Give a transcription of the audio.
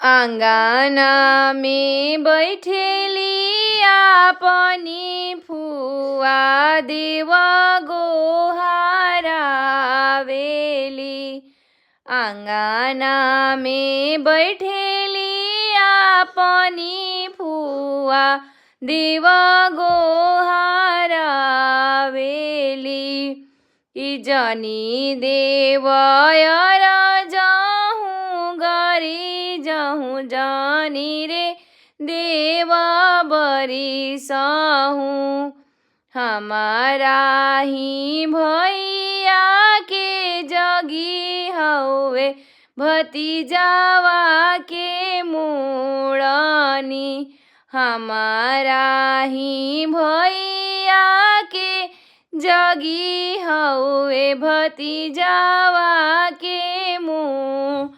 आंगना में बैठेली आपनी फुआ देव गोहारावेली। आंगना में बैठेली आपनी फुआ देव गोहारावेली। कि जनी देवयर जहूँ गरी जहूँ जानी रे देव बरी सहूँ। हमारा ही भैया के जगी हवे भतीजावा के मुड़नी। हमारा ही भैया के जगी हवे भतीजावा के मुड़नी।